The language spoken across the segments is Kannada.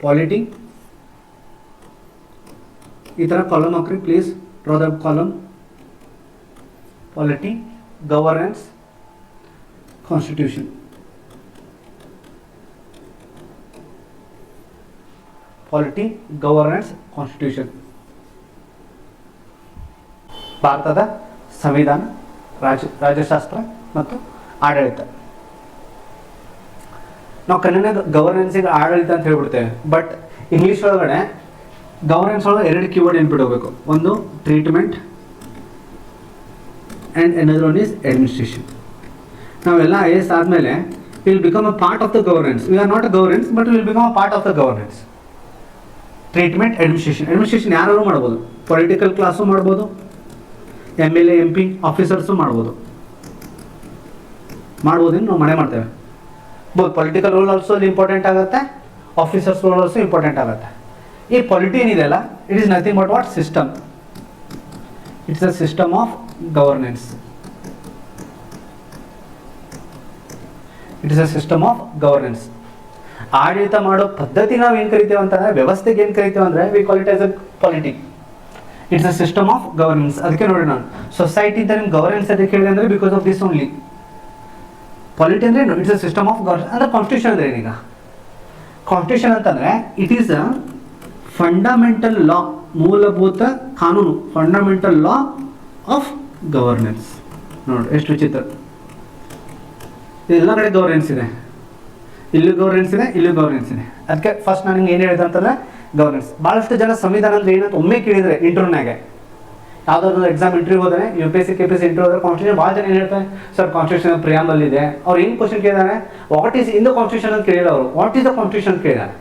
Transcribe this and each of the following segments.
ಪಾಲಿಟಿ, ಈ ಥರ ಕಾಲಮ್ ಹಾಕ್ರಿ please, draw the column. Polity, governance, constitution. Polity, governance, constitution. ಭಾರತದ ಸಂವಿಧಾನ, ರಾಜ್ಯಶಾಸ್ತ್ರ ಮತ್ತು ಆಡಳಿತ. ನಾವು ಕನ್ನಡ ಗವರ್ನೆನ್ಸಿಗೆ ಆಡಳಿತ ಅಂತ ಹೇಳ್ಬಿಡ್ತೇವೆ, ಬಟ್ ಇಂಗ್ಲೀಷ್ ಒಳಗಡೆ ಗವರ್ನೆನ್ಸ್ ಒಳಗೆ 2 ಕೀವರ್ಡ್ ನೆನ್ಪಿಡಬೇಕು. ಒಂದು treatment and another one is administration. ನಾವೆಲ್ಲ IAS ಆದಮೇಲೆ will become a part of the governance. We are not a governance but will become a part of the governance. Treatment, administration ಯಾರು ಮಾಡ್ಬೋದು, ಪೊಲಿಟಿಕಲ್ ಕ್ಲಾಸು ಮಾಡ್ಬೋದು, MLA MP ಆಫೀಸರ್ಸು ಮಾಡ್ಬೋದು. ಮಾಡ್ಬೋದೇನು, ನಾವು ಮಾಡ್ತೇವೆ. ಬೋತ್ ಪೊಲಿಟಿಕಲ್ ರೋಲ್ ಆಲ್ಸೋ ಅಲ್ಲಿ ಇಂಪಾರ್ಟೆಂಟ್ ಆಗುತ್ತೆ, ಆಫೀಸರ್ಸ್ ರೋಲ್ ಆಲ್ಸೋ ಇಂಪಾರ್ಟೆಂಟ್ ಆಗುತ್ತೆ. ಈ ಪಾಲಿಟಿ ಏನಿದೆಯಲ್ಲ, it is nothing but what system. It's a system of governance. It is a system of governance. ಆಡಳಿತ ಮಾಡೋ ಪದ್ಧತಿ ನಾವು ಏನು ಕರಿತೇವೆ ಅಂತಂದರೆ, ವ್ಯವಸ್ಥೆಗೆ ಏನು ಕರಿತೇವೆ ಅಂದರೆ, we call it as a polity. It's a system of governance. ಅದಕ್ಕೆ ನೋಡಿ, ನಾನು ಸೊಸೈಟಿ ಅಂತ ನಿಮ್ಗೆ ಗವರ್ನೆನ್ಸ್ ಅದಕ್ಕೆ ಹೇಳಿದೆ ಅಂದರೆ because of this only. Polity ಅಂದರೆ it's a system of governance. ಅಂದರೆ ಕಾನ್ಸ್ಟಿಟ್ಯೂಷನ್ ಅಂದರೆ ಏನೀಗ, ಕಾನ್ಸ್ಟಿಟ್ಯೂಷನ್ ಅಂತಂದರೆ it is a fundamental law, ಮೂಲಭೂತ ಕಾನೂನು, ಫಂಡಮೆಂಟಲ್ ಲಾ ಆಫ್ ಗವರ್ನೆನ್ಸ್. ನೋಡಿ ಎಷ್ಟು ವಿಚಿತ್ರ. ಎಲ್ಲ ಕಡೆ ಗವರ್ನೆನ್ಸ್ ಇದೆ, ಇಲ್ಲೂ ಗವರ್ನೆನ್ಸ್ ಇದೆ, ಇಲ್ಲೂ ಗವರ್ನೆನ್ಸ್ ಇದೆ. ಅದಕ್ಕೆ ಫಸ್ಟ್ ನಾನು ನಿಮ್ಗೆ ಏನು ಹೇಳಿದೆ ಅಂತಂದರೆ ಗವರ್ನೆನ್ಸ್. ಭಾಳಷ್ಟು ಜನ ಸಂವಿಧಾನ ಅಂದರೆ ಏನಂತ ಒಮ್ಮೆ ಕೇಳಿದರೆ ಇಂಟರ್ವ್ಯೂನಾಗೆ, ಯಾವುದಾದ್ರು ಎಕ್ಸಾಮ್ ಇಂಟರ್ವ್ಯೂ ಹೋದರೆ, UPSC KPSC ಇಂಟರ್ವ್ಯೂ ಹೋದರೆ ಕಾನ್ಸ್ಟಿಟ್ಯೂಷನ್ ಭಾಳ ಜನ ಏನು ಹೇಳ್ತಾರೆ, ಸರ್ ಕಾನ್ಸ್ಟಿಟ್ಯೂಷನ್ ಪ್ರಿಯಾಂಬಲ್ ಇದೆ. ಅವ್ರು ಏನು ಕ್ವಶನ್ ಕೇಳಿದಾರೆ, what is in the constitution ಅಂತ ಕೇಳಿಲ್ಲ ಅವರು, ವಾಟ್ ಈಸ್ ದ ಕಾನ್ಸ್ಟಿಟ್ಯೂಷನ್ ಅಂತ ಕೇಳಿದಾರೆ.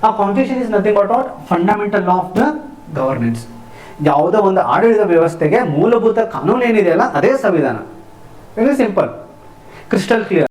ಆ constitution is nothing but what fundamental law of the governance. ಯಾವುದೋ ಒಂದು ಆಡಳಿತ ವ್ಯವಸ್ಥೆಗೆ ಮೂಲಭೂತ ಕಾನೂನು ಏನಿದೆಯಲ್ಲ ಅದೇ ಸಂವಿಧಾನ. Very simple, crystal clear.